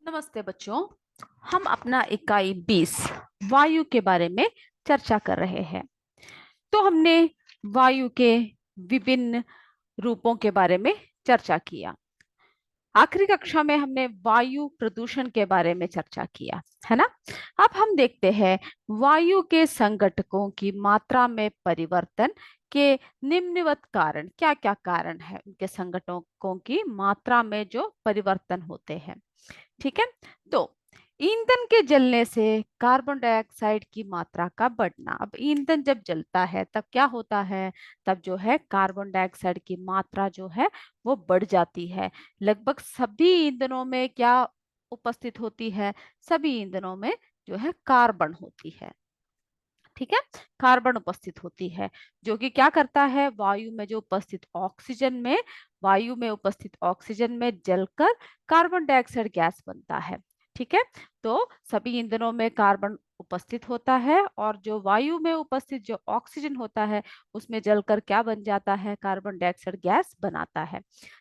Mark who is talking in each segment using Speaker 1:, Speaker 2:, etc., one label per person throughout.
Speaker 1: नमस्ते बच्चों। हम अपना इकाई 20 वायु के बारे में चर्चा कर रहे हैं। तो हमने वायु के विभिन्न रूपों के बारे में चर्चा किया। आखिरी कक्षा में हमने वायु प्रदूषण के बारे में चर्चा किया, है ना। अब हम देखते हैं वायु के संघटकों की मात्रा में परिवर्तन के निम्नवत कारण क्या क्या कारण है, उनके संघटकों की मात्रा में जो परिवर्तन होते हैं। ठीक है। तो ईंधन के जलने से कार्बन डाइऑक्साइड की मात्रा का बढ़ना। अब ईंधन जब जलता है तब क्या होता है, तब जो है कार्बन डाइऑक्साइड की मात्रा जो है वो बढ़ जाती है। लगभग सभी ईंधनों में क्या उपस्थित होती है, सभी ईंधनों में जो है कार्बन होती है। ठीक है, कार्बन उपस्थित होती है, जो कि क्या करता है, वायु में उपस्थित ऑक्सीजन में जलकर कार्बन डाइऑक्साइड गैस बनता है। ठीक है। तो सभी ईंधनों में कार्बन उपस्थित होता है और जो वायु में उपस्थित जो ऑक्सीजन होता है उसमें जलकर क्या बन जाता है, कार्बन डाइऑक्साइड गैस बनाता है।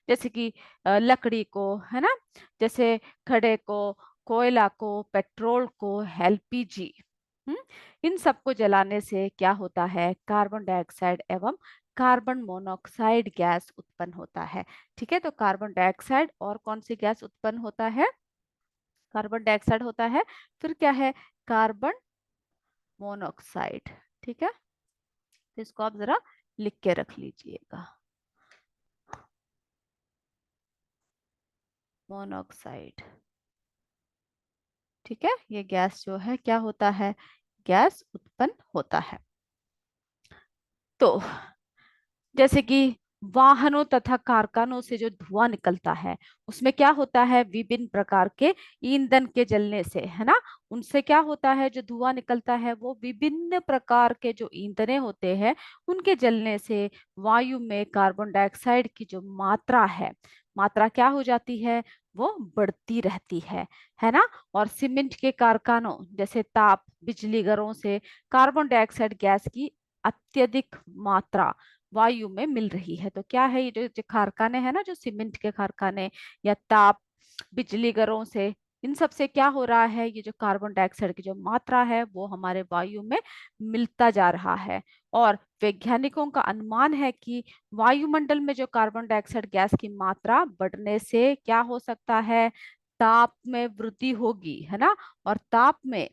Speaker 1: जैसे कि लकड़ी को, है ना, जैसे खड़े को, कोयला को, पेट्रोल को, एलपीजी, इन सबको जलाने से क्या होता है, कार्बन डाइऑक्साइड एवं कार्बन मोनोऑक्साइड गैस उत्पन्न होता है। ठीक है। तो कार्बन डाइऑक्साइड और कौन सी गैस उत्पन्न होता है, कार्बन डाइऑक्साइड होता है, फिर क्या है, कार्बन मोनोऑक्साइड। ठीक है। तो इसको आप जरा लिख के रख लीजिएगा, मोनोऑक्साइड। ठीक है, ये गैस जो है क्या होता है, गैस उत्पन्न होता है। तो जैसे कि वाहनों तथा कारखानों से जो धुआं निकलता है उसमें क्या होता है, विभिन्न प्रकार के ईंधन के जलने से, है ना, उनसे क्या होता है, जो धुआं निकलता है वो विभिन्न प्रकार के जो ईंधने होते हैं उनके जलने से वायु में कार्बन डाइऑक्साइड की जो मात्रा है, मात्रा क्या हो जाती है, वो बढ़ती रहती है ना। और सीमेंट के कारखानों जैसे ताप बिजली घरों से कार्बन डाइऑक्साइड गैस की अत्यधिक मात्रा वायु में मिल रही है। तो क्या है, ये जो कारखाने हैं ना, जो सीमेंट के कारखाने या ताप बिजली घरों से, इन सब से क्या हो रहा है, ये जो कार्बन डाइऑक्साइड की जो मात्रा है वो हमारे वायु में मिलता जा रहा है। और वैज्ञानिकों का अनुमान है कि वायुमंडल में जो कार्बन डाइऑक्साइड गैस की मात्रा बढ़ने से क्या हो सकता है, ताप में वृद्धि होगी, है ना। और ताप में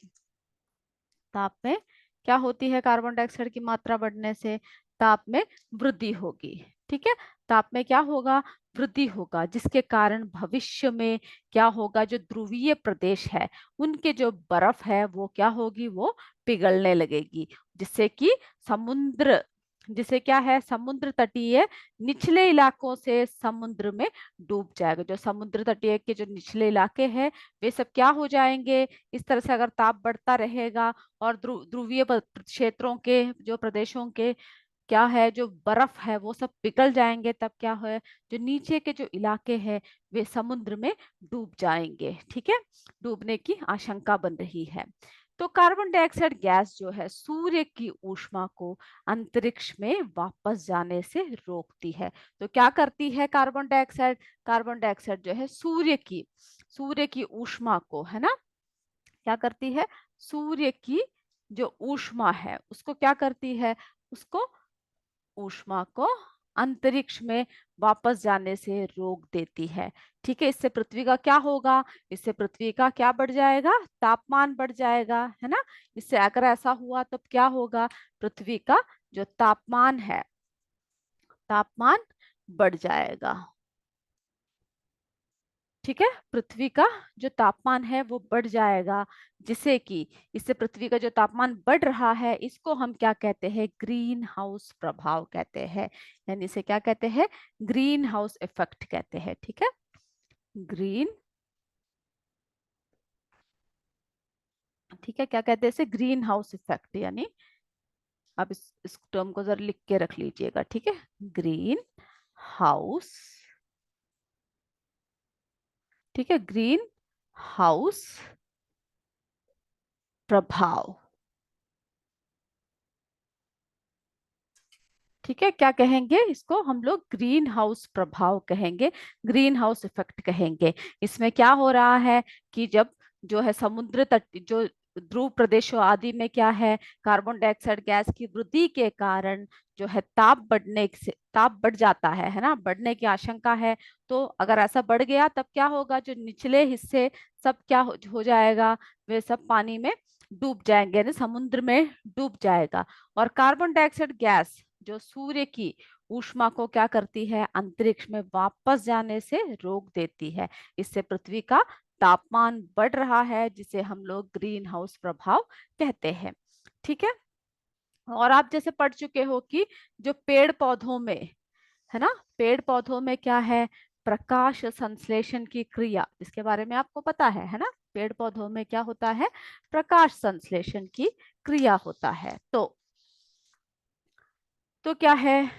Speaker 1: क्या होती है, कार्बन डाइऑक्साइड की मात्रा बढ़ने से ताप में वृद्धि होगी। ठीक है। ताप में क्या होगा, वृद्धि होगा, जिसके कारण भविष्य में क्या होगा, जो ध्रुवीय प्रदेश है उनके जो बर्फ है वो क्या होगी, वो पिघलने लगेगी, जिससे कि समुद्र, जिसे क्या है, समुद्र तटीय निचले इलाकों से समुद्र में डूब जाएगा। जो समुद्र तटीय के जो निचले इलाके हैं वे सब क्या हो जाएंगे, इस तरह से अगर ताप बढ़ता रहेगा और ध्रुवीय क्षेत्रों के जो प्रदेशों के क्या है, जो बर्फ है वो सब पिघल जाएंगे, तब क्या है, जो नीचे के जो इलाके हैं वे समुद्र में डूब जाएंगे। ठीक है, डूबने की आशंका बन रही है। तो कार्बन डाइऑक्साइड गैस जो है सूर्य की ऊष्मा को अंतरिक्ष में वापस जाने से रोकती है। तो क्या करती है कार्बन डाइऑक्साइड, कार्बन डाइऑक्साइड जो है सूर्य की ऊष्मा को, है ना, क्या करती है, सूर्य की जो ऊष्मा है उसको क्या करती है, उसको ऊष्मा को अंतरिक्ष में वापस जाने से रोक देती है। ठीक है, इससे पृथ्वी का क्या होगा, इससे पृथ्वी का क्या बढ़ जाएगा, तापमान बढ़ जाएगा, है ना। इससे अगर ऐसा हुआ तब क्या होगा, पृथ्वी का जो तापमान है, तापमान बढ़ जाएगा। ठीक है, पृथ्वी का जो तापमान है वो बढ़ जाएगा, जिससे कि इससे पृथ्वी का जो तापमान बढ़ रहा है इसको हम क्या कहते हैं, ग्रीन हाउस प्रभाव कहते हैं, यानी इसे क्या कहते हैं, ग्रीन हाउस इफेक्ट कहते हैं। ठीक है, ग्रीन, ठीक है, क्या कहते हैं इसे, ग्रीन हाउस इफेक्ट, यानी आप इस टर्म को जरा लिख के रख लीजिएगा। ठीक है, ग्रीन हाउस, ठीक है, ग्रीन हाउस प्रभाव। ठीक है, क्या कहेंगे इसको हम लोग? ग्रीन हाउस प्रभाव कहेंगे, ग्रीन हाउस इफेक्ट कहेंगे। इसमें क्या हो रहा है कि जब जो है समुद्र तट, जो ध्रुव प्रदेशों आदि में क्या है, कार्बन डाइऑक्साइड गैस की वृद्धि के कारण जो है ताप बढ़ने से, ताप बढ़ जाता है ना, बढ़ने की आशंका है। तो अगर ऐसा बढ़ गया तब क्या होगा, जो निचले हिस्से सब क्या हो जाएगा, वे सब पानी में डूब जाएंगे, यानी समुद्र में डूब जाएगा। और कार्बन डाइऑक्साइड गैस जो सूर्य की ऊष्मा को क्या करती है, अंतरिक्ष में वापस जाने से रोक देती है। इससे पृथ्वी का तापमान बढ़ रहा है, जिसे हम लोग ग्रीन हाउस प्रभाव कहते हैं। ठीक है, और आप जैसे पढ़ चुके हो कि जो पेड़ पौधों में है ना, पेड़ पौधों में क्या है, प्रकाश संश्लेषण की क्रिया, इसके बारे में आपको पता है ना? पेड़ पौधों में क्या होता है, प्रकाश संश्लेषण की क्रिया होता है। तो क्या है,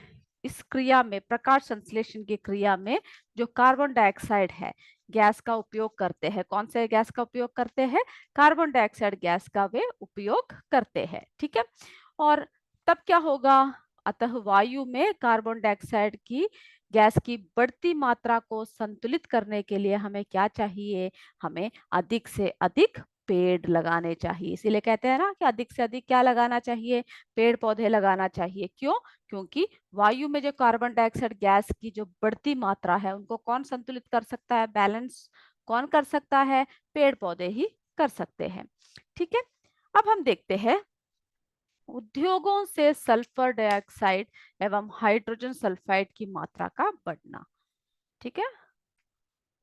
Speaker 1: इस क्रिया में, प्रकाश संश्लेषण की क्रिया में जो कार्बन डाइऑक्साइड है गैस का उपयोग करते हैं। कौन से गैस का उपयोग करते हैं? कार्बन डाइऑक्साइड गैस का वे उपयोग करते हैं। ठीक है, और तब क्या होगा, अतः वायु में कार्बन डाइऑक्साइड की गैस की बढ़ती मात्रा को संतुलित करने के लिए हमें क्या चाहिए, हमें अधिक से अधिक पेड़ लगाने चाहिए। इसीलिए कहते हैं ना कि अधिक से अधिक क्या लगाना चाहिए, पेड़ पौधे लगाना चाहिए। क्यों? क्योंकि वायु में जो कार्बन डाइऑक्साइड गैस की जो बढ़ती मात्रा है, उनको कौन संतुलित कर सकता है, बैलेंस कौन कर सकता है? पेड़ पौधे ही कर सकते हैं। ठीक है, अब हम देखते हैं उद्योगों से सल्फर डाइऑक्साइड एवं हाइड्रोजन सल्फाइड की मात्रा का बढ़ना। ठीक है,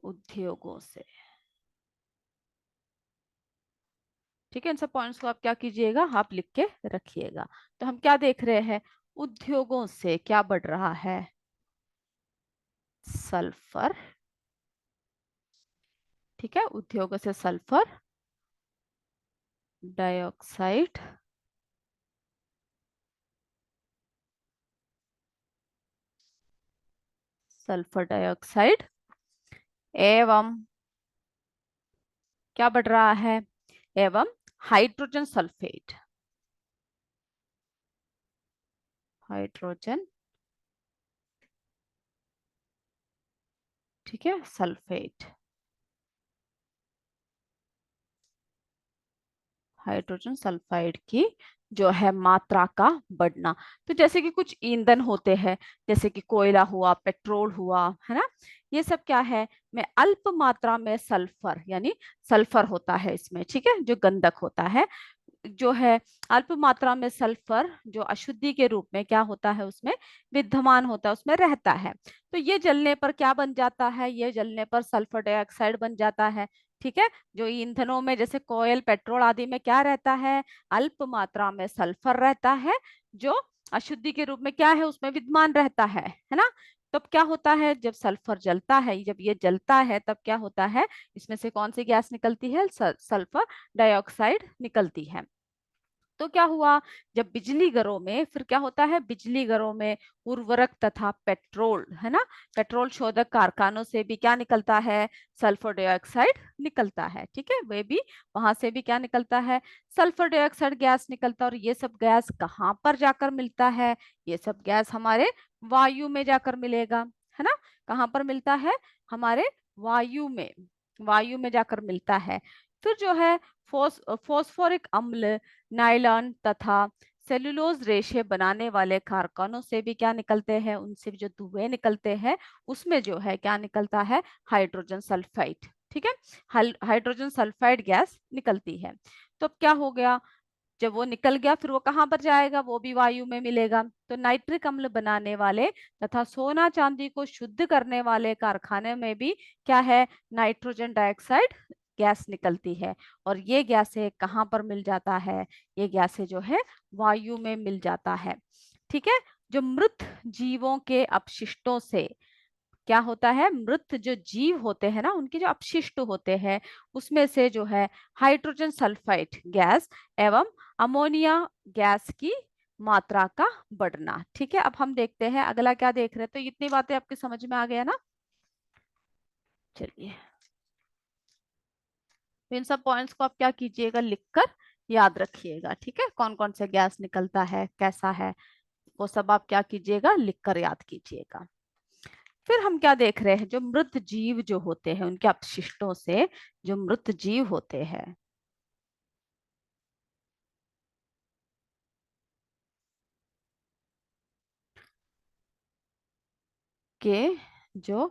Speaker 1: उद्योगों से, ठीक है, इन सब पॉइंट्स को आप क्या कीजिएगा, आप लिख के रखिएगा। तो हम क्या देख रहे हैं, उद्योगों से क्या बढ़ रहा है, सल्फर। ठीक है, उद्योगों से सल्फर डाइऑक्साइड, सल्फर डाइऑक्साइड एवं क्या बढ़ रहा है, एवं हाइड्रोजन सल्फेट, हाइड्रोजन, ठीक है, सल्फेट, हाइड्रोजन सल्फाइड की जो है मात्रा का बढ़ना। तो जैसे कि कुछ ईंधन होते हैं, जैसे कि कोयला हुआ, पेट्रोल हुआ, है ना, ये सब क्या है, में अल्प मात्रा में सल्फर, यानी सल्फर होता है इसमें, ठीक है, जो गंधक होता है, जो है अल्प मात्रा में सल्फर जो अशुद्धि के रूप में क्या होता है, उसमें विद्यमान होता है, उसमें रहता है। तो ये जलने पर क्या बन जाता है, ये जलने पर सल्फर डाइऑक्साइड बन जाता है। ठीक है, जो ईंधनों में जैसे कोयल, पेट्रोल आदि में क्या रहता है, अल्प मात्रा में सल्फर रहता है, जो अशुद्धि के रूप में क्या है, उसमें विद्यमान रहता है ना। तब क्या होता है, जब सल्फर जलता है, जब ये जलता है तब क्या होता है, इसमें से कौन सी गैस निकलती है, सल्फर डाइऑक्साइड निकलती है। तो क्या हुआ, जब बिजली घरों में, फिर क्या होता है, बिजली घरों में उर्वरक तथा पेट्रोल, है ना, पेट्रोल शोधक कारखानों से भी क्या निकलता है, सल्फर डाइऑक्साइड निकलता है। ठीक है, वे भी, वहां से भी क्या निकलता है, सल्फर डाइऑक्साइड गैस निकलता है। और ये सब गैस कहाँ पर जाकर मिलता है, ये सब गैस हमारे वायु में जाकर मिलेगा, है ना। कहाँ पर मिलता है, हमारे वायु में, वायु में जाकर मिलता है। फिर जो है फोस्फोरिक अम्ल, नायलॉन तथा सेलुलोज रेशे बनाने वाले कारखानों से भी क्या निकलते हैं, उनसे भी जो धुएं निकलते हैं, उसमें जो है क्या निकलता है, हाइड्रोजन सल्फाइड। ठीक है, हाइड्रोजन सल्फाइड गैस निकलती है। तो अब क्या हो गया, जब वो निकल गया फिर वो कहाँ पर जाएगा, वो भी वायु में मिलेगा। तो नाइट्रिक अम्ल बनाने वाले तथा सोना चांदी को शुद्ध करने वाले कारखाने में भी क्या है, नाइट्रोजन डाइऑक्साइड गैस निकलती है। और ये गैसें कहाँ पर मिल जाता है, ये गैसें जो है वायु में मिल जाता है। ठीक है, जो मृत जीवों के अपशिष्टों से क्या होता है, मृत जो जीव होते हैं ना, उनके जो अपशिष्ट होते हैं, उसमें से जो है हाइड्रोजन सल्फाइड गैस एवं अमोनिया गैस की मात्रा का बढ़ना। ठीक है, अब हम देखते हैं अगला क्या देख रहे हैं। तो इतनी बातें आपके समझ में आ गया ना? चलिए, तो इन सब पॉइंट्स को आप क्या कीजिएगा, लिखकर याद रखिएगा। ठीक है, कौन कौन से गैस निकलता है, कैसा है, वो सब आप क्या कीजिएगा, लिखकर याद कीजिएगा। फिर हम क्या देख रहे हैं, जो मृत जीव जो होते हैं उनके अपशिष्टों से जो मृत जीव होते हैं के जो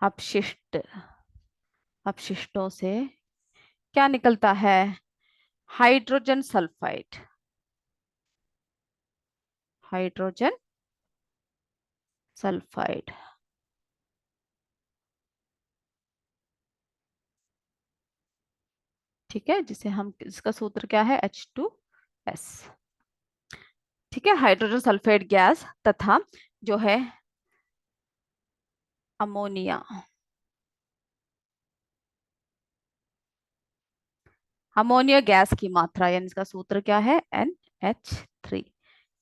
Speaker 1: अपशिष्ट अपशिष्टों से क्या निकलता है, हाइड्रोजन सल्फाइड। हाइड्रोजन सल्फाइड, ठीक है, जिसे हम, इसका सूत्र क्या है, H2S। ठीक है, हाइड्रोजन सल्फाइड गैस तथा जो है अमोनिया, अमोनिया गैस की मात्रा, यानी इसका सूत्र क्या है, NH3।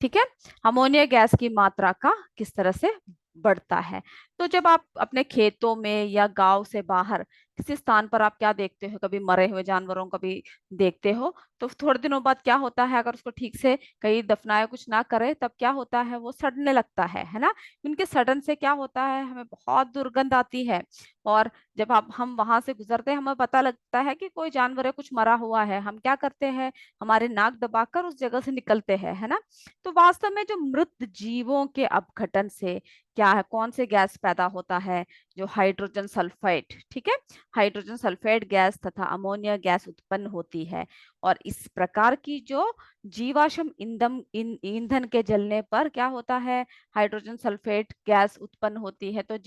Speaker 1: ठीक है, अमोनिया गैस की मात्रा का किस तरह से बढ़ता है। तो जब आप अपने खेतों में या गांव से बाहर किसी स्थान पर आप क्या देखते हो, कभी मरे हुए जानवरों को भी देखते हो, तो थोड़े दिनों बाद क्या होता है, अगर उसको ठीक से कहीं दफनाया कुछ ना करे, तब क्या होता है, वो सड़ने लगता है ना। उनके सड़न से क्या होता है, हमें बहुत दुर्गंध आती है। और जब हम वहां से गुजरते हैं, हमें पता लगता है कि कोई जानवर है, कुछ मरा हुआ है, हम क्या करते हैं, हमारे नाक दबाकर उस जगह से निकलते हैं, है ना। तो वास्तव में जो मृत जीवों के अपघटन से क्या है, कौन से गैस पैदा होता है, जो हाइड्रोजन सल्फाइड, ठीक है, हाइड्रोजन सल्फाइड गैस तथा अमोनिया गैस उत्पन्न होती है। और इस प्रकार की जो जीवाश्म ईंधन के जलने पर क्या होता है, हाइड्रोजन सल्फाइड गैस उत्पन्न होती है। तो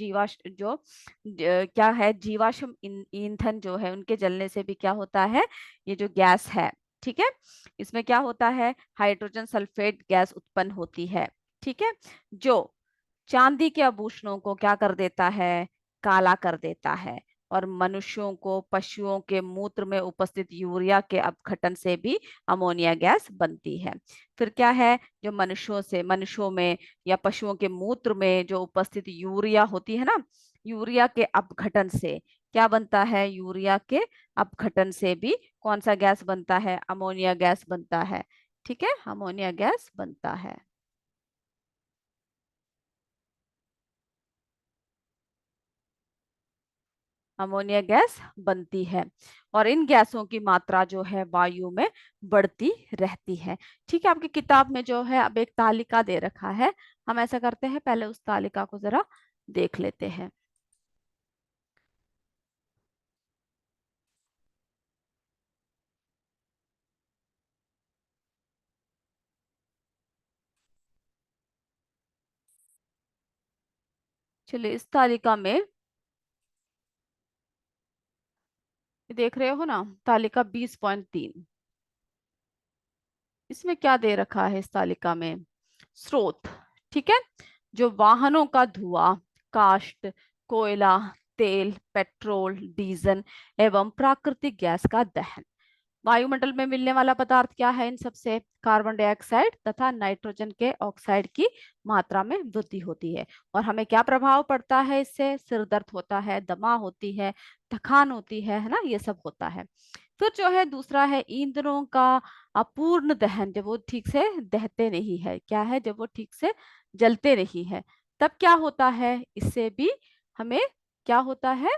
Speaker 1: क्या है, जीवाश्म ईंधन जो है उनके जलने से भी क्या होता है, ये जो गैस है, ठीक है, इसमें क्या होता है, हाइड्रोजन सल्फेट गैस उत्पन्न होती है। ठीक है, जो चांदी के आभूषणों को क्या कर देता है, काला कर देता है। और मनुष्यों को पशुओं के मूत्र में उपस्थित यूरिया के अपघटन से भी अमोनिया गैस बनती है। फिर क्या है, जो मनुष्यों में या पशुओं के मूत्र में जो उपस्थित यूरिया होती है ना, यूरिया के अपघटन से क्या बनता है, यूरिया के अपघटन से भी कौन सा गैस बनता है, अमोनिया गैस बनता है। ठीक है, अमोनिया गैस बनता है, अमोनिया गैस बनती है। और इन गैसों की मात्रा जो है वायु में बढ़ती रहती है। ठीक है, आपकी किताब में जो है अब एक तालिका दे रखा है, हम ऐसा करते हैं, पहले उस तालिका को जरा देख लेते हैं। चलिए, इस तालिका में देख रहे हो ना, तालिका 20.3, इसमें क्या दे रखा है, इस तालिका में स्रोत, ठीक है, जो वाहनों का धुआं, काष्ठ, कोयला, तेल, पेट्रोल, डीजल एवं प्राकृतिक गैस का दहन। वायुमंडल में मिलने वाला पदार्थ क्या है, इन सबसे कार्बन डाइऑक्साइड तथा नाइट्रोजन के ऑक्साइड की मात्रा में वृद्धि होती है। और हमें क्या प्रभाव पड़ता है, इससे सिर दर्द होता है, दमा होती है, थकान होती है ना, ये सब होता है। फिर जो है दूसरा है ईंधनों का अपूर्ण दहन, जब वो ठीक से दहते नहीं है, क्या है, जब वो ठीक से जलते नहीं है, तब क्या होता है, इससे भी हमें क्या होता है।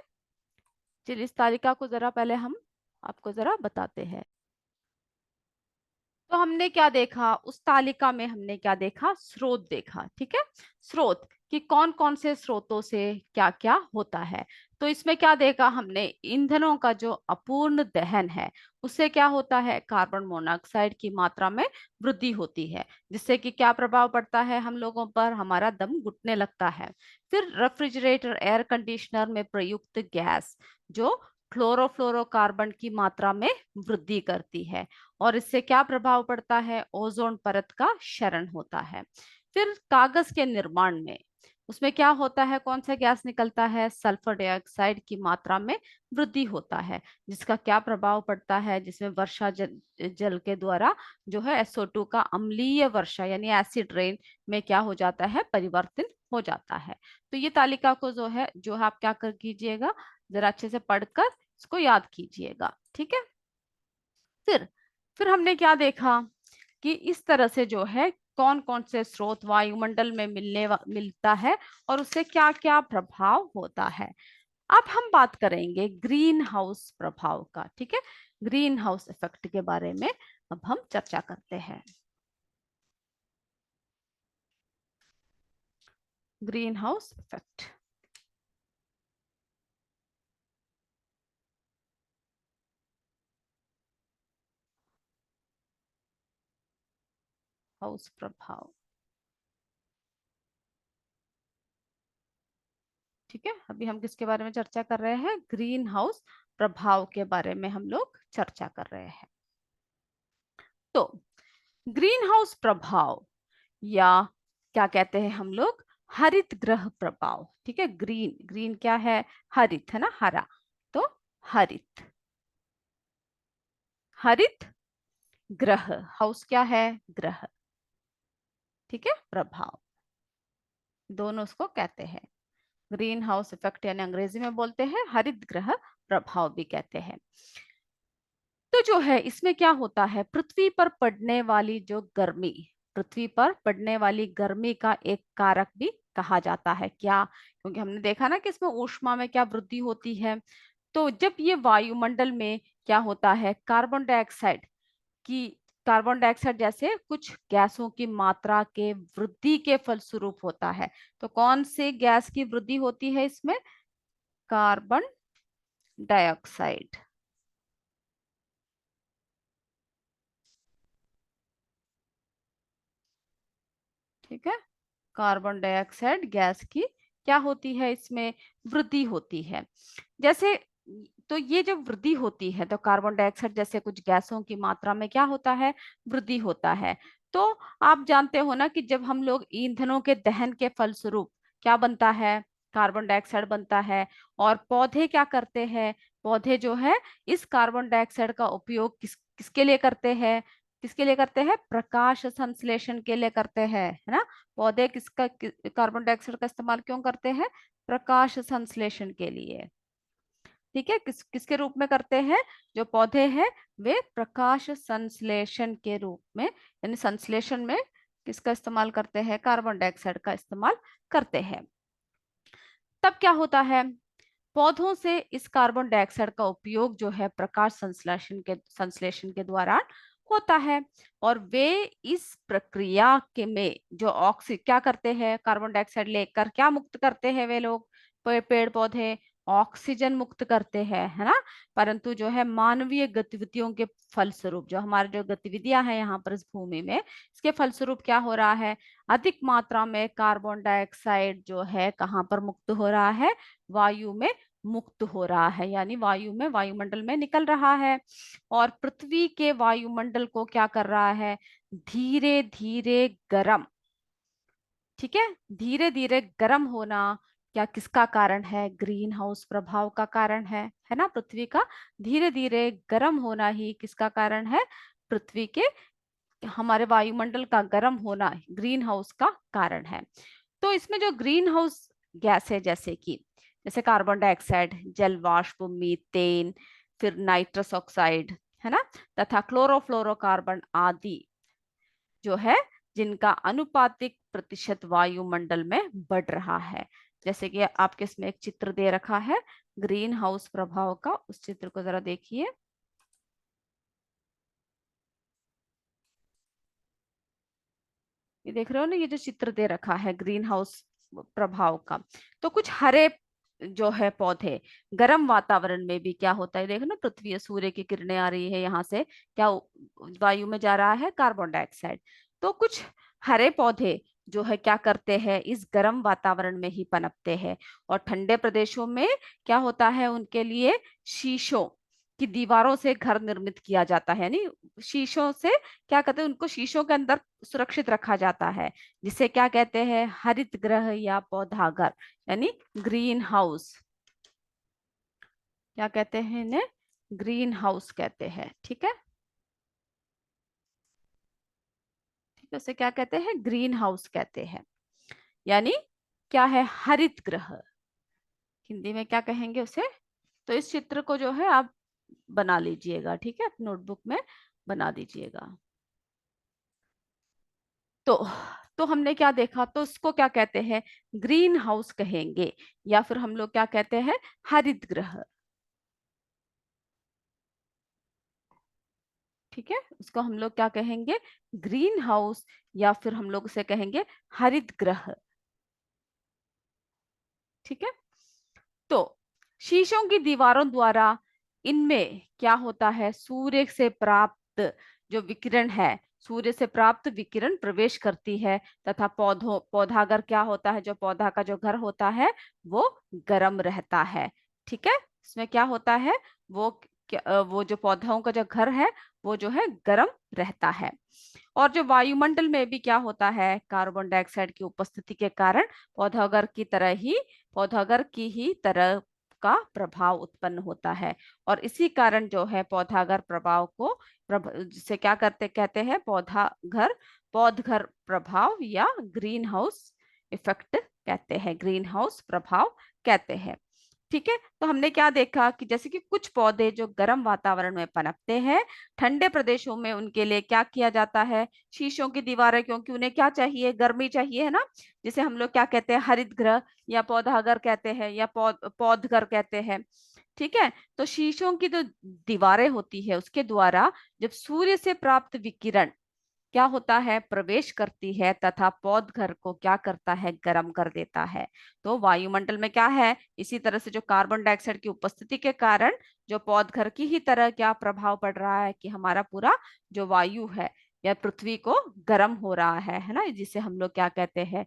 Speaker 1: चलिए, इस तालिका को जरा पहले हम आपको जरा बताते हैं। तो हमने क्या देखा, उस तालिका में हमने क्या देखा, स्रोत देखा, ठीक है, स्रोत कि कौन कौन से स्रोतों से क्या क्या होता है। तो इसमें क्या देखा हमने, ईंधनों का जो अपूर्ण दहन है, उससे क्या होता है, कार्बन मोनोऑक्साइड की मात्रा में वृद्धि होती है, जिससे कि क्या प्रभाव पड़ता है हम लोगों पर, हमारा दम घुटने लगता है। फिर रेफ्रिजरेटर, एयर कंडीशनर में प्रयुक्त गैस जो क्लोरोफ्लोरोकार्बन की मात्रा में वृद्धि करती है। और इससे क्या प्रभाव पड़ता है, ओजोन परत का क्षरण होता है। फिर कागज के निर्माण में, उसमें क्या होता है, कौन सा गैस निकलता है, सल्फर डाइऑक्साइड की मात्रा में वृद्धि होता है, जिसका क्या प्रभाव पड़ता है, जिसमें वर्षा जल के द्वारा जो है SO2 का अम्लीय वर्षा यानी एसिड रेन में क्या हो जाता है, परिवर्तन हो जाता है। तो ये तालिका को जो है आप क्या कर कीजिएगा, जरा अच्छे से पढ़कर इसको याद कीजिएगा। ठीक है, फिर फिर हमने क्या देखा कि इस तरह से जो है कौन कौन से स्रोत वायुमंडल में मिलता है और उससे क्या क्या प्रभाव होता है। अब हम बात करेंगे ग्रीन हाउस प्रभाव का। ठीक है, ग्रीन हाउस इफेक्ट के बारे में अब हम चर्चा करते हैं। ग्रीन हाउस इफेक्ट, हाउस प्रभाव। ठीक है, अभी हम किसके बारे में चर्चा कर रहे हैं? ग्रीन हाउस प्रभाव के बारे में हम लोग चर्चा कर रहे हैं। तो ग्रीन हाउस प्रभाव, या क्या कहते हैं हम लोग, हरित ग्रह प्रभाव। ठीक है, ग्रीन, ग्रीन क्या है? हरित है ना, हरा। तो हरित, हरित ग्रह, हाउस क्या है? ग्रह। ठीक है, प्रभाव, दोनों उसको कहते हैं। ग्रीन हाउस इफेक्ट यानी अंग्रेजी में बोलते हैं हरित ग्रह प्रभाव भी कहते हैं। तो जो है इसमें क्या होता है, पृथ्वी पर पड़ने वाली जो गर्मी, पृथ्वी पर पड़ने वाली गर्मी का एक कारक भी कहा जाता है। क्या? क्योंकि हमने देखा ना कि इसमें ऊष्मा में क्या वृद्धि होती है। तो जब ये वायुमंडल में क्या होता है, कार्बन डाइऑक्साइड की, कार्बन डाइऑक्साइड जैसे कुछ गैसों की मात्रा के वृद्धि के फलस्वरूप होता है। तो कौन से गैस की वृद्धि होती है इसमें? Carbon dioxide. ठीक है, कार्बन डाइऑक्साइड गैस की क्या होती है, इसमें वृद्धि होती है। जैसे, तो ये जब वृद्धि होती है तो कार्बन डाइऑक्साइड जैसे कुछ गैसों की मात्रा में क्या होता है, वृद्धि होता है। तो आप जानते हो ना कि जब हम लोग ईंधनों के दहन के फलस्वरूप क्या बनता है, कार्बन डाइऑक्साइड बनता है। और पौधे क्या करते हैं, पौधे जो है इस कार्बन डाइऑक्साइड का उपयोग किसके लिए करते हैं? किसके लिए करते हैं? प्रकाश संश्लेषण के लिए करते हैं, है ना। पौधे कार्बन डाइऑक्साइड का इस्तेमाल क्यों करते हैं? प्रकाश संश्लेषण के लिए। ठीक है, किसके रूप में करते हैं? जो पौधे हैं वे प्रकाश संश्लेषण के रूप में, यानी संश्लेषण में किसका इस्तेमाल करते हैं? कार्बन डाइऑक्साइड का इस्तेमाल करते हैं। तब क्या होता है, पौधों से इस कार्बन डाइऑक्साइड का उपयोग जो है प्रकाश संश्लेषण के द्वारा होता है। और वे इस प्रक्रिया के में जो क्या करते हैं, कार्बन डाइऑक्साइड लेकर क्या मुक्त करते हैं वे लोग, पेड़ पौधे ऑक्सीजन मुक्त करते हैं, है ना। परंतु जो है मानवीय गतिविधियों के फलस्वरूप, जो हमारे जो गतिविधियां हैं यहाँ पर इस भूमि में, इसके फलस्वरूप क्या हो रहा है, अधिक मात्रा में कार्बन डाइऑक्साइड जो है कहाँ पर मुक्त हो रहा है? वायु में मुक्त हो रहा है, यानी वायु में, वायुमंडल में निकल रहा है। और पृथ्वी के वायुमंडल को क्या कर रहा है? धीरे धीरे गर्म। ठीक है, धीरे धीरे गर्म होना क्या किसका कारण है? ग्रीन हाउस प्रभाव का कारण है ना। पृथ्वी का धीरे धीरे गर्म होना ही किसका कारण है? पृथ्वी के, हमारे वायुमंडल का गर्म होना ग्रीन हाउस का कारण है। तो इसमें जो ग्रीन हाउस गैस है, जैसे कि, जैसे कार्बन डाइऑक्साइड, जल वाष्प, मीथेन, फिर नाइट्रस ऑक्साइड, है ना, तथा क्लोरोफ्लोरोकार्बन आदि जो है, जिनका अनुपातिक प्रतिशत वायुमंडल में बढ़ रहा है। जैसे कि आपके इसमें एक चित्र दे रखा है ग्रीन हाउस प्रभाव का, उस चित्र को जरा देखिए। ये देख रहे हो ना, ये जो चित्र दे रखा है ग्रीन हाउस प्रभाव का, तो कुछ हरे जो है पौधे, गर्म वातावरण में भी क्या होता है, देखो ना, पृथ्वी सूर्य की किरणें आ रही है यहाँ से, क्या वायु में जा रहा है? Carbon dioxide. तो कुछ हरे पौधे जो है क्या करते हैं, इस गर्म वातावरण में ही पनपते हैं। और ठंडे प्रदेशों में क्या होता है, उनके लिए शीशों की दीवारों से घर निर्मित किया जाता है, यानी शीशों से क्या कहते हैं, उनको शीशों के अंदर सुरक्षित रखा जाता है, जिसे क्या कहते हैं? हरित गृह या पौधाघर, यानी ग्रीन हाउस। क्या कहते हैं इन्हें? ग्रीन हाउस कहते हैं। ठीक है, ठीक है, उसे क्या कहते हैं? ग्रीन हाउस कहते हैं। यानी क्या है? हरित गृह, हिंदी में क्या कहेंगे उसे? तो इस चित्र को जो है आप बना लीजिएगा, ठीक है, नोटबुक में बना दीजिएगा। तो तो हमने क्या देखा, तो उसको क्या कहते हैं, ग्रीन हाउस कहेंगे, या फिर हम लोग क्या कहते हैं, हरित गृह। ठीक है, उसको हम लोग क्या कहेंगे, ग्रीन हाउस, या फिर हम लोग उसे कहेंगे हरित गृह। ठीक है, तो शीशों की दीवारों द्वारा इनमें क्या होता है, सूर्य से प्राप्त जो विकिरण है, सूर्य से प्राप्त विकिरण प्रवेश करती है, तथा पौधागर क्या होता है, जो पौधा का जो घर होता है वो गर्म रहता है। ठीक है, इसमें क्या होता है, वो वो जो पौधों का जो घर है वो जो है गर्म रहता है। और जो वायुमंडल में भी क्या होता है, कार्बन डाइऑक्साइड की उपस्थिति के कारण पौधागर की तरह ही, पौधागर की ही तरह का प्रभाव उत्पन्न होता है। और इसी कारण जो है पौधागर प्रभाव को जिसे क्या करते कहते हैं, पौधघर प्रभाव या ग्रीन हाउस इफेक्ट कहते हैं, ग्रीन हाउस प्रभाव कहते हैं। ठीक है, तो हमने क्या देखा कि जैसे कि कुछ पौधे जो गर्म वातावरण में पनपते हैं, ठंडे प्रदेशों में उनके लिए क्या किया जाता है, शीशों की दीवारें, क्योंकि उन्हें क्या चाहिए, गर्मी चाहिए, है ना, जिसे हम लोग क्या कहते हैं, हरित गृह या पौधागर कहते हैं, या पौधघर कहते हैं। ठीक है, तो शीशों की जो दीवारें होती है उसके द्वारा जब सूर्य से प्राप्त विकिरण क्या होता है, प्रवेश करती है, तथा पौधघर को क्या करता है, गर्म कर देता है। तो वायुमंडल में क्या है, इसी तरह से जो कार्बन डाइऑक्साइड की उपस्थिति के कारण जो पौधघर की ही तरह क्या प्रभाव पड़ रहा है, कि हमारा पूरा जो वायु है या पृथ्वी को गर्म हो रहा है ना, जिसे हम लोग क्या कहते हैं,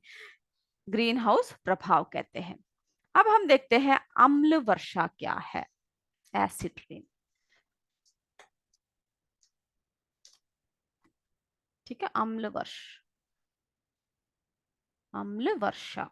Speaker 1: ग्रीन हाउस प्रभाव कहते हैं। अब हम देखते हैं अम्ल वर्षा क्या है, एसिड रेन। ठीक है, अम्ल वर्षा।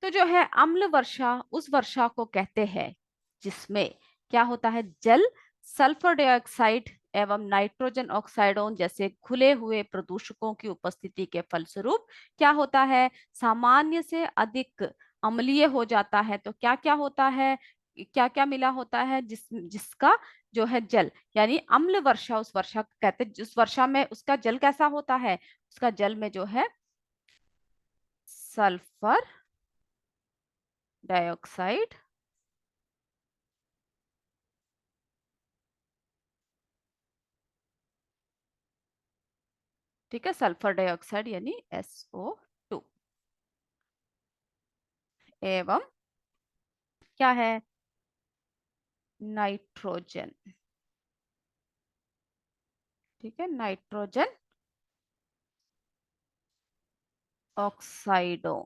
Speaker 1: तो जो है अम्ल वर्षा उस वर्षा को कहते हैं जिसमें क्या होता है, जल सल्फर डाइऑक्साइड एवं नाइट्रोजन ऑक्साइडों जैसे खुले हुए प्रदूषकों की उपस्थिति के फलस्वरूप क्या होता है, सामान्य से अधिक अम्लीय हो जाता है। तो क्या क्या होता है, क्या क्या मिला होता है, जिसका जो है जल, यानी अम्ल वर्षा उस वर्षा को कहते हैं, जिस वर्षा में उसका जल कैसा होता है, उसका जल में जो है सल्फर डाइऑक्साइड, ठीक है, सल्फर डाइऑक्साइड यानी SO2, एवं क्या है, नाइट्रोजन। ठीक है, नाइट्रोजन ऑक्साइडों,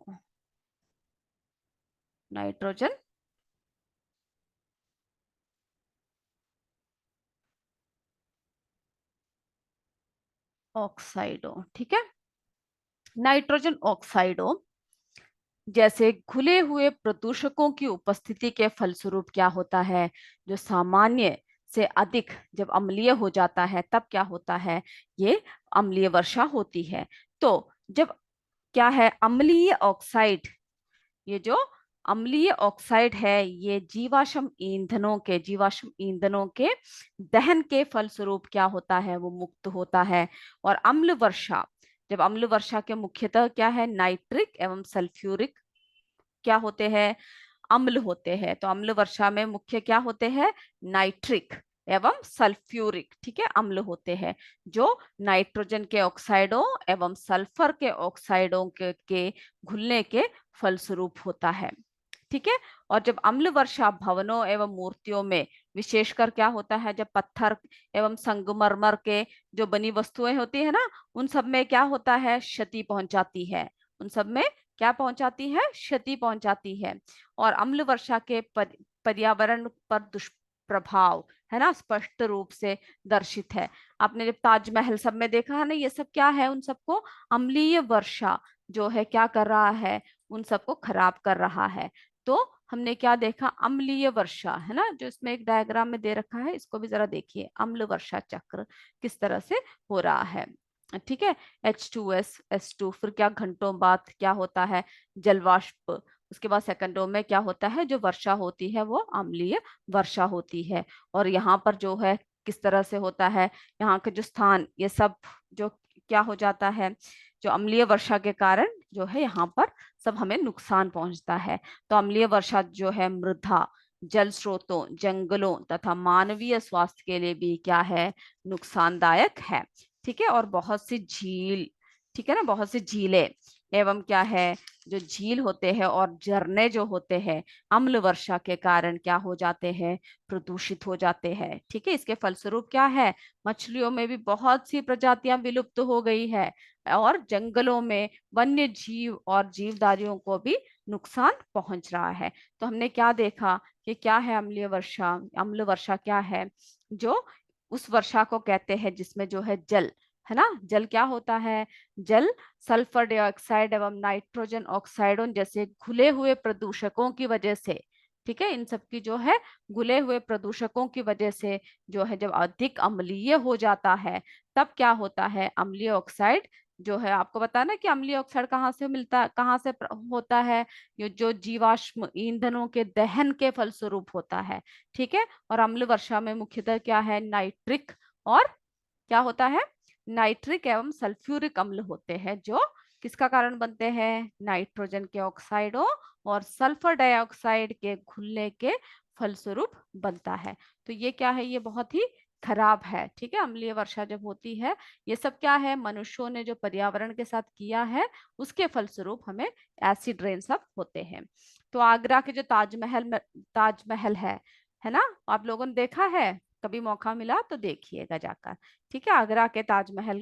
Speaker 1: नाइट्रोजन ऑक्साइडों। ठीक है, नाइट्रोजन ऑक्साइडों जैसे खुले हुए प्रदूषकों की उपस्थिति के फलस्वरूप क्या होता है, जो सामान्य से अधिक जब अम्लीय हो जाता है तब क्या होता है, ये अम्लीय वर्षा होती है। तो जब क्या है, अम्लीय ऑक्साइड, ये जो अम्लीय ऑक्साइड है ये जीवाश्म ईंधनों के दहन के फलस्वरूप क्या होता है, वो मुक्त होता है। और अम्ल वर्षा, जब अम्ल वर्षा के मुख्यतः क्या है, नाइट्रिक एवं सल्फ्यूरिक क्या होते हैं, अम्ल होते हैं। तो अम्ल वर्षा में मुख्य क्या होते हैं, नाइट्रिक एवं सल्फ्यूरिक, ठीक है, अम्ल होते हैं, जो नाइट्रोजन के ऑक्साइडों एवं सल्फर के ऑक्साइडों के घुलने के फलस्वरूप होता है। ठीक है, और जब अम्ल वर्षा भवनों एवं मूर्तियों में विशेषकर क्या होता है, जब पत्थर एवं संगमरमर के जो बनी वस्तुएं होती है ना, उन सब में क्या होता है, क्षति पहुंचाती है, उन सब में क्या पहुंचाती है, क्षति पहुंचाती है। और अम्ल वर्षा के पर्यावरण पर दुष्प्रभाव है ना, स्पष्ट रूप से दर्शित है। आपने जब ताजमहल सब में देखा है ना, ये सब क्या है, उन सबको अम्लीय वर्षा जो है क्या कर रहा है, उन सबको खराब कर रहा है। तो हमने क्या देखा, अम्लीय वर्षा, है ना, जो इसमें एक डायग्राम में दे रखा है, इसको भी जरा देखिए, अम्ल वर्षा चक्र किस तरह से हो रहा है। ठीक है, H2S, S2, फिर क्या घंटों बाद क्या होता है, जलवाष्प, उसके बाद सेकंडों में क्या होता है, जो वर्षा होती है वो अम्लीय वर्षा होती है। और यहाँ पर जो है किस तरह से होता है, यहाँ के जो स्थान ये सब जो क्या हो जाता है, जो अम्लीय वर्षा के कारण जो है यहाँ पर सब हमें नुकसान पहुंचता है। तो अम्लीय वर्षा जो है मृदा, जल स्रोतों, जंगलों तथा मानवीय स्वास्थ्य के लिए भी क्या है, नुकसानदायक है। ठीक है, और बहुत सी झील, ठीक है ना, बहुत सी झीलें एवं क्या है, जो झील होते हैं और झरने जो होते हैं अम्ल वर्षा के कारण क्या हो जाते हैं, प्रदूषित हो जाते हैं। ठीक है, इसके फलस्वरूप क्या है, मछलियों में भी बहुत सी प्रजातियां विलुप्त हो गई है और जंगलों में वन्य जीव और जीवधारियों को भी नुकसान पहुंच रहा है। तो हमने क्या देखा कि क्या है अम्लीय वर्षा, अम्ल वर्षा क्या है, जो उस वर्षा को कहते हैं जिसमें जो है जल, है ना, जल क्या होता है, जल सल्फर डाइऑक्साइड एवं नाइट्रोजन ऑक्साइडों जैसे घुले हुए प्रदूषकों की वजह से, ठीक है, इन सब की जो है घुले हुए प्रदूषकों की वजह से जो है जब अधिक अम्लीय हो जाता है तब क्या होता है, अम्लीय ऑक्साइड जो है, आपको पता ना कि अम्लीय ऑक्साइड कहाँ से मिलता, कहाँ से होता है, ये जो जीवाश्म ईंधनों के दहन के फलस्वरूप होता है। ठीक है, और अम्ल वर्षा में मुख्यतः क्या है, नाइट्रिक और क्या होता है, नाइट्रिक एवं सल्फ्यूरिक अम्ल होते हैं, जो किसका कारण बनते हैं, नाइट्रोजन के ऑक्साइडों और सल्फर डाइऑक्साइड के घुलने के फलस्वरूप बनता है। तो ये क्या है, ये बहुत ही खराब है। ठीक है, अम्लीय वर्षा जब होती है, ये सब क्या है, मनुष्यों ने जो पर्यावरण के साथ किया है उसके फलस्वरूप हमें एसिड रेन सब होते हैं। तो आगरा के जो ताजमहल में, ताजमहल है ना, आप लोगों ने देखा है, कभी मौका मिला तो देखिएगा जाकर। ठीक है, आगरा के ताजमहल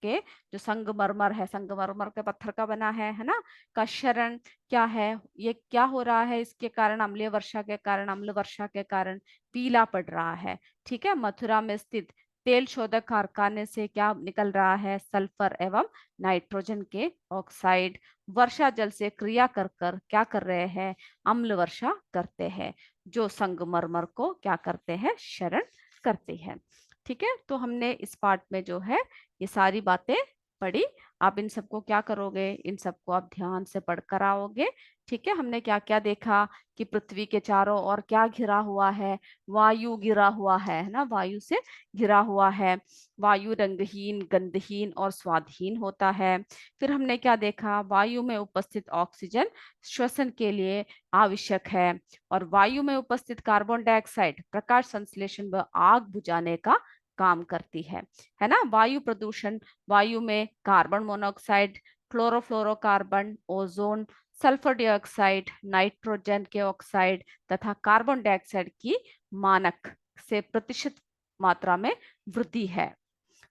Speaker 1: के जो संगमरमर है, संगमरमर के पत्थर का बना है ना, का शरण क्या है, ये क्या हो रहा है, इसके कारण अम्लीय वर्षा के कारण, अम्ल वर्षा के कारण पीला पड़ रहा है। ठीक है, मथुरा में स्थित तेल शोधक कारखाने से क्या निकल रहा है, सल्फर एवं नाइट्रोजन के ऑक्साइड वर्षा जल से क्रिया कर कर क्या कर रहे हैं, अम्ल वर्षा करते हैं, जो संगमरमर को क्या करते हैं, शरण करते हैं। ठीक है, तो हमने इस पार्ट में जो है ये सारी बातें पढ़ी। आप इन सबको क्या करोगे, इन सबको आप ध्यान से पढ़कर आओगे। ठीक है, हमने क्या क्या देखा कि पृथ्वी के चारों ओर क्या घिरा हुआ है, वायु घिरा हुआ है ना, वायु से घिरा हुआ है, वायु रंगहीन, गंधहीन और स्वादहीन होता है। फिर हमने क्या देखा, वायु में उपस्थित ऑक्सीजन श्वसन के लिए आवश्यक है और वायु में उपस्थित कार्बन डाइऑक्साइड प्रकाश संश्लेषण व आग बुझाने का काम करती है ना। वायु प्रदूषण, वायु में carbon monoxide, chlorofluorocarbon, ozone, sulphur dioxide, nitrogen के ऑक्साइड तथा कार्बन डाइऑक्साइड की मानक से प्रतिशत मात्रा में वृद्धि है।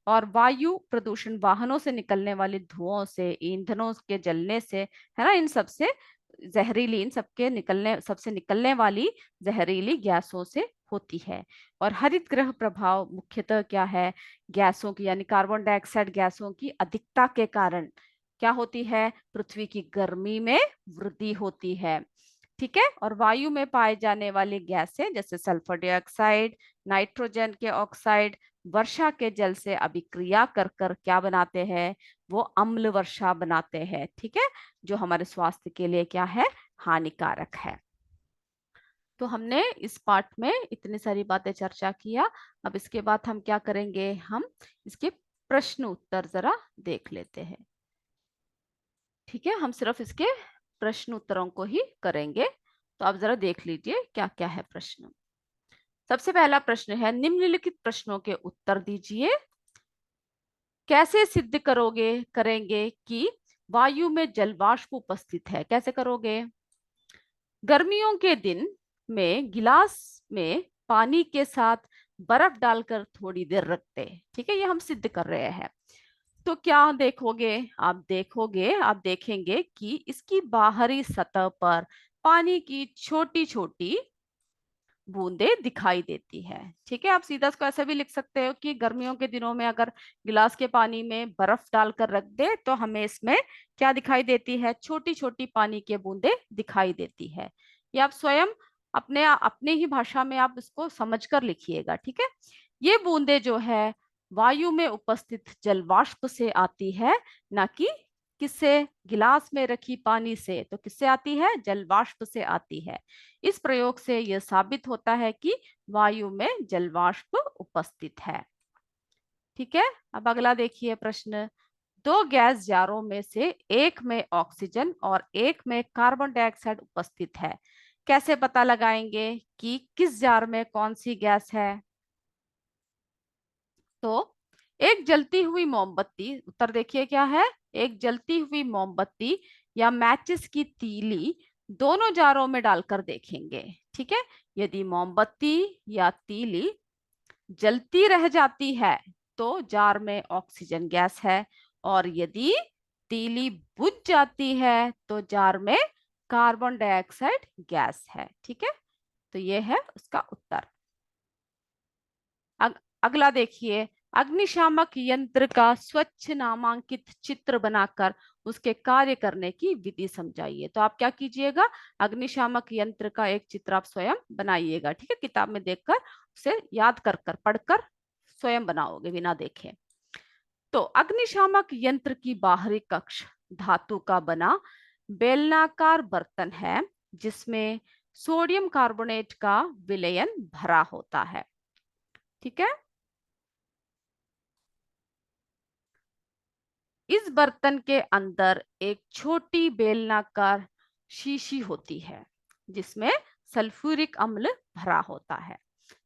Speaker 1: और वायु प्रदूषण वाहनों से निकलने वाले धुओं से, ईंधनों के जलने से, है ना, इन सबसे जहरीली, इन सबके निकलने, सबसे निकलने वाली जहरीली गैसों से होती है। और हरित गृह प्रभाव मुख्यतः क्या है, गैसों की यानी कार्बन डाइऑक्साइड गैसों की अधिकता के कारण क्या होती है, पृथ्वी की गर्मी में वृद्धि होती है। ठीक है, और वायु में पाए जाने वाली गैसें जैसे सल्फर डाइऑक्साइड, नाइट्रोजन के ऑक्साइड वर्षा के जल से अभिक्रिया कर कर क्या बनाते हैं, वो अम्ल वर्षा बनाते हैं। ठीक है, जो हमारे स्वास्थ्य के लिए क्या है, हानिकारक है। तो हमने इस पार्ट में इतनी सारी बातें चर्चा किया। अब इसके बाद हम क्या करेंगे, हम इसके प्रश्न उत्तर जरा देख लेते हैं। ठीक है, हम सिर्फ इसके प्रश्न उत्तरों को ही करेंगे, तो आप जरा देख लीजिए क्या क्या है प्रश्न। सबसे पहला प्रश्न है, निम्नलिखित प्रश्नों के उत्तर दीजिए। कैसे सिद्ध करोगे, करेंगे कि वायु में जलवाष्प उपस्थित है, कैसे करोगे। गर्मियों के दिन में गिलास में पानी के साथ बर्फ डालकर थोड़ी देर रखते हैं। ठीक है, ये हम सिद्ध कर रहे हैं। तो क्या देखोगे, आप देखेंगे कि इसकी बाहरी सतह पर पानी की छोटी छोटी बूंदे दिखाई देती है। ठीक है, आप सीधा इसको ऐसा भी लिख सकते हो कि गर्मियों के दिनों में अगर गिलास के पानी में बर्फ डालकर रख दे तो हमें इसमें क्या दिखाई देती है, छोटी छोटी पानी की बूंदे दिखाई देती है। ये आप स्वयं अपने अपने ही भाषा में आप इसको समझकर लिखिएगा। ठीक है, ये बूंदे जो है वायु में उपस्थित जलवाष्प से आती है, ना कि किससे, गिलास में रखी पानी से। तो किससे आती है, जलवाष्प से आती है। इस प्रयोग से यह साबित होता है कि वायु में जलवाष्प उपस्थित है। ठीक है, अब अगला देखिए प्रश्न। दो गैस जारों में से एक में ऑक्सीजन और एक में कार्बन डाइऑक्साइड उपस्थित है। कैसे पता लगाएंगे कि किस जार में कौन सी गैस है? तो एक जलती हुई मोमबत्ती, उत्तर देखिए क्या है, एक जलती हुई मोमबत्ती या मैचिस की तीली दोनों जारों में डालकर देखेंगे। ठीक है, यदि मोमबत्ती या तीली जलती रह जाती है तो जार में ऑक्सीजन गैस है, और यदि तीली बुझ जाती है तो जार में कार्बन डाइऑक्साइड गैस है। ठीक है, तो ये है उसका उत्तर। अगला देखिए, अग्निशामक यंत्र का स्वच्छ नामांकित चित्र बनाकर उसके कार्य करने की विधि समझाइए। तो आप क्या कीजिएगा, अग्निशामक यंत्र का एक चित्र आप स्वयं बनाइएगा। ठीक है, किताब में देखकर उसे याद कर कर पढ़कर स्वयं बनाओगे बिना देखे। तो अग्निशामक यंत्र की बाहरी कक्ष धातु का बना बेलनाकार बर्तन है जिसमें सोडियम कार्बोनेट का विलयन भरा होता है। ठीक है, इस बर्तन के अंदर एक छोटी बेलनाकार शीशी होती है जिसमें सल्फ्यूरिक अम्ल भरा होता है।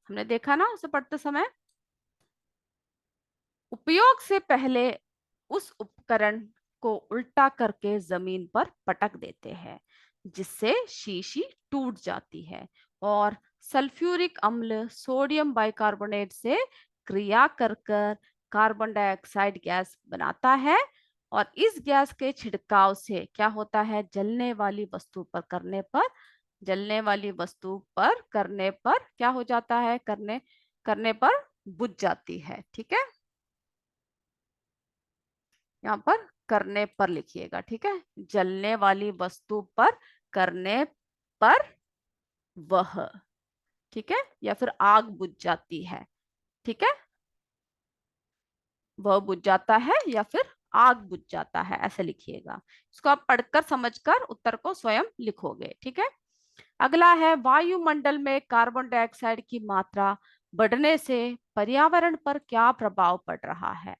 Speaker 1: हमने देखा ना उसे पढ़ते समय। उपयोग से पहले उस उपकरण को उल्टा करके जमीन पर पटक देते हैं जिससे शीशी टूट जाती है और सल्फ्यूरिक अम्ल सोडियम बाइकार्बोनेट से क्रिया कर कर कार्बन डाइऑक्साइड गैस बनाता है। और इस गैस के छिड़काव से क्या होता है, जलने वाली वस्तु पर करने पर क्या हो जाता है, करने करने पर बुझ जाती है। ठीक है, यहाँ पर करने पर लिखिएगा। ठीक है, जलने वाली वस्तु पर करने पर वह, ठीक है, या फिर आग बुझ जाती है। ठीक है, वह बुझ जाता है या फिर आग बुझ जाता है, ऐसे लिखिएगा। इसको आप पढ़कर समझकर उत्तर को स्वयं लिखोगे। ठीक है, अगला है, वायुमंडल में कार्बन डाइऑक्साइड की मात्रा बढ़ने से पर्यावरण पर क्या प्रभाव पड़ रहा है?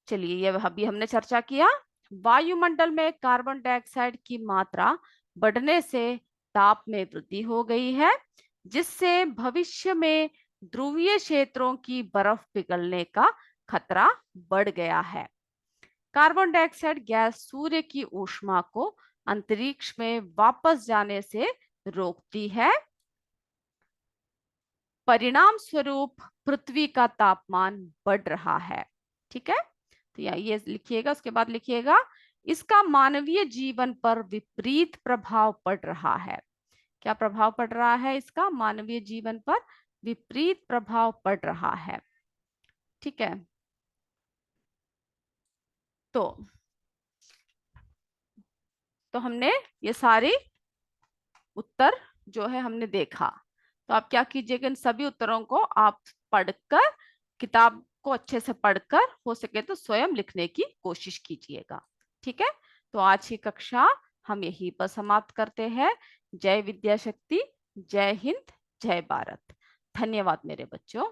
Speaker 1: चलिए, ये अभी हमने चर्चा किया। वायुमंडल में कार्बन डाइऑक्साइड की मात्रा बढ़ने से ताप में वृद्धि हो गई है जिससे भविष्य में ध्रुवीय क्षेत्रों की बर्फ पिघलने का खतरा बढ़ गया है। कार्बन डाइऑक्साइड गैस सूर्य की ऊष्मा को अंतरिक्ष में वापस जाने से रोकती है। परिणाम स्वरूप पृथ्वी का तापमान बढ़ रहा है। ठीक है, तो ये लिखिएगा। उसके बाद लिखिएगा, इसका मानवीय जीवन पर विपरीत प्रभाव पड़ रहा है। क्या प्रभाव पड़ रहा है इसका? मानवीय जीवन पर विपरीत प्रभाव पड़ रहा है। ठीक है, तो हमने ये सारी उत्तर जो है हमने देखा। तो आप क्या कीजिएगा, इन सभी उत्तरों को आप पढ़कर, किताब को अच्छे से पढ़कर हो सके तो स्वयं लिखने की कोशिश कीजिएगा। ठीक है, तो आज की कक्षा हम यहीं पर समाप्त करते हैं। जय विद्या शक्ति, जय हिंद, जय भारत। धन्यवाद मेरे बच्चों।